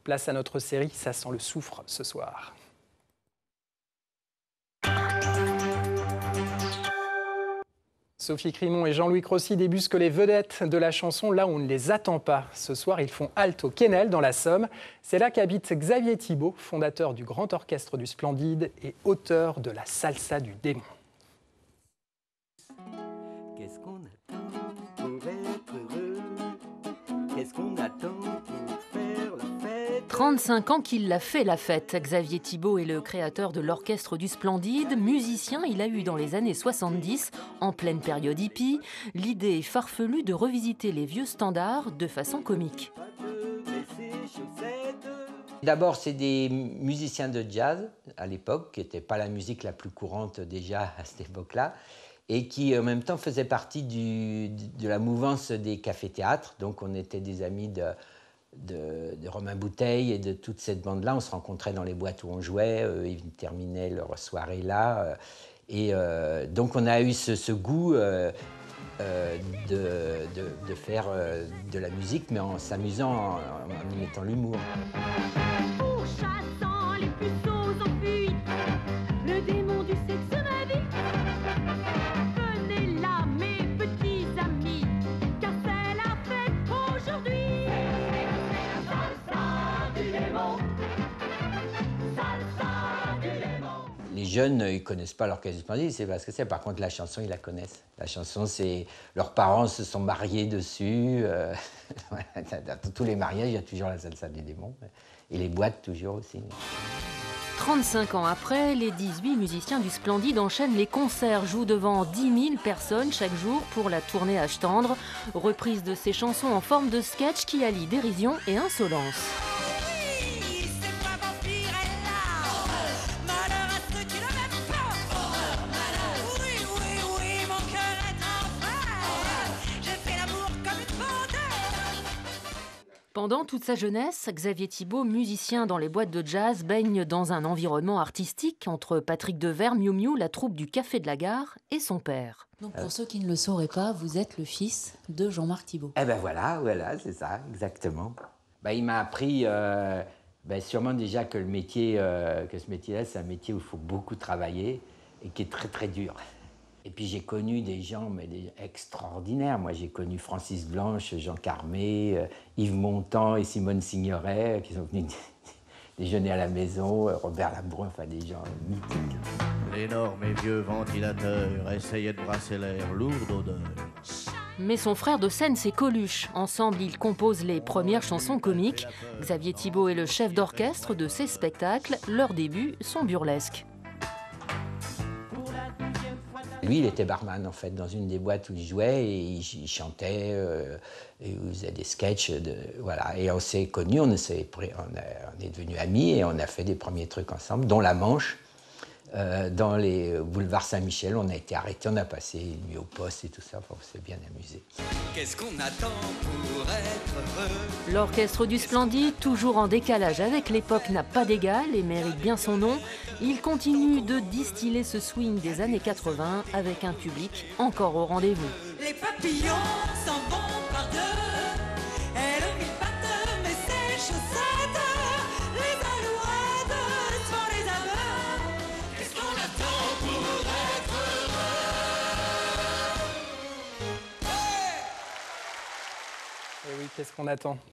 Place à notre série, ça sent le soufre ce soir. Sophie Crimon et Jean-Louis Crossi débusquent les vedettes de la chanson là où on ne les attend pas. Ce soir, ils font halte au Quesnel, dans la Somme. C'est là qu'habite Xavier Thibault, fondateur du Grand Orchestre du Splendide et auteur de la Salsa du Démon. Qu'est-ce qu'on attend pour être heureux? Qu'est-ce qu'on attend pour faire la fête? 35 ans qu'il a fait la fête. Xavier Thibault est le créateur de l'Orchestre du Splendide. Musicien, il a eu dans les années 70, en pleine période hippie, l'idée farfelue de revisiter les vieux standards de façon comique. D'abord, c'est des musiciens de jazz à l'époque, qui n'étaient pas la musique la plus courante déjà à cette époque-là, et qui en même temps faisaient partie de la mouvance des cafés-théâtres. Donc on était des amis de Romain Bouteille et de toute cette bande-là. On se rencontrait dans les boîtes où on jouait, ils terminaient leur soirée là. Donc on a eu ce goût de faire de la musique, mais en s'amusant, en y mettant l'humour. Pourchassant les puceaux en fuite, le démon du sexe m'habite. Venez là, mes petits amis, car c'est la fête aujourd'hui. Salsa du démon, salsa du démon. Les jeunes, ils ne connaissent pas l'Orchestre du Splendide, c'est parce que c'est. Par contre, la chanson, ils la connaissent. La chanson, c'est... Leurs parents se sont mariés dessus. Dans tous les mariages, il y a toujours la Salsa du Démon. Et les boîtes, toujours aussi. 35 ans après, les 18 musiciens du Splendide enchaînent les concerts, jouent devant 10 000 personnes chaque jour pour la tournée Âge tendre. Reprise de ces chansons en forme de sketch qui allie dérision et insolence. Pendant toute sa jeunesse, Xavier Thibault, musicien dans les boîtes de jazz, baigne dans un environnement artistique entre Patrick Devers, Miou Miou, la troupe du Café de la Gare et son père. Donc pour ceux qui ne le sauraient pas, vous êtes le fils de Jean-Marc Thibault. Eh ben voilà, c'est ça, exactement. Il m'a appris sûrement déjà que ce métier-là, c'est un métier où il faut beaucoup travailler et qui est très très dur. Et puis j'ai connu des gens extraordinaires. Moi, j'ai connu Francis Blanche, Jean Carmé, Yves Montand et Simone Signoret, qui sont venus déjeuner à la maison, Robert Labrun, enfin des gens mythiques. L'énorme et vieux ventilateur essayait de brasser l'air lourd d'odeur. Mais son frère de scène, c'est Coluche. Ensemble, ils composent les premières chansons comiques. Xavier Thibault est le chef d'orchestre de ces spectacles. Leurs débuts sont burlesques. Lui, il était barman, en fait, dans une des boîtes où il jouait, et il chantait, et il faisait des sketchs, voilà. Et on s'est connus, on est devenus amis, et on a fait des premiers trucs ensemble, dont La Manche, dans les boulevards Saint-Michel. On a été arrêtés, on a passé une nuit au poste et tout ça, enfin, on s'est bien amusé. Qu'est-ce qu'on attend pour être heureux? L'Orchestre du Splendide, toujours en décalage avec l'époque, n'a pas d'égal et mérite bien son nom. Il continue de distiller ce swing des années 80 avec un public encore au rendez-vous. Les papillons s'en vont par deux, elle lui battent, mais ses chaussettes, les alouettes sont les aveux. Qu'est-ce qu'on attend pour être heureux? Et oui, qu'est-ce qu'on attend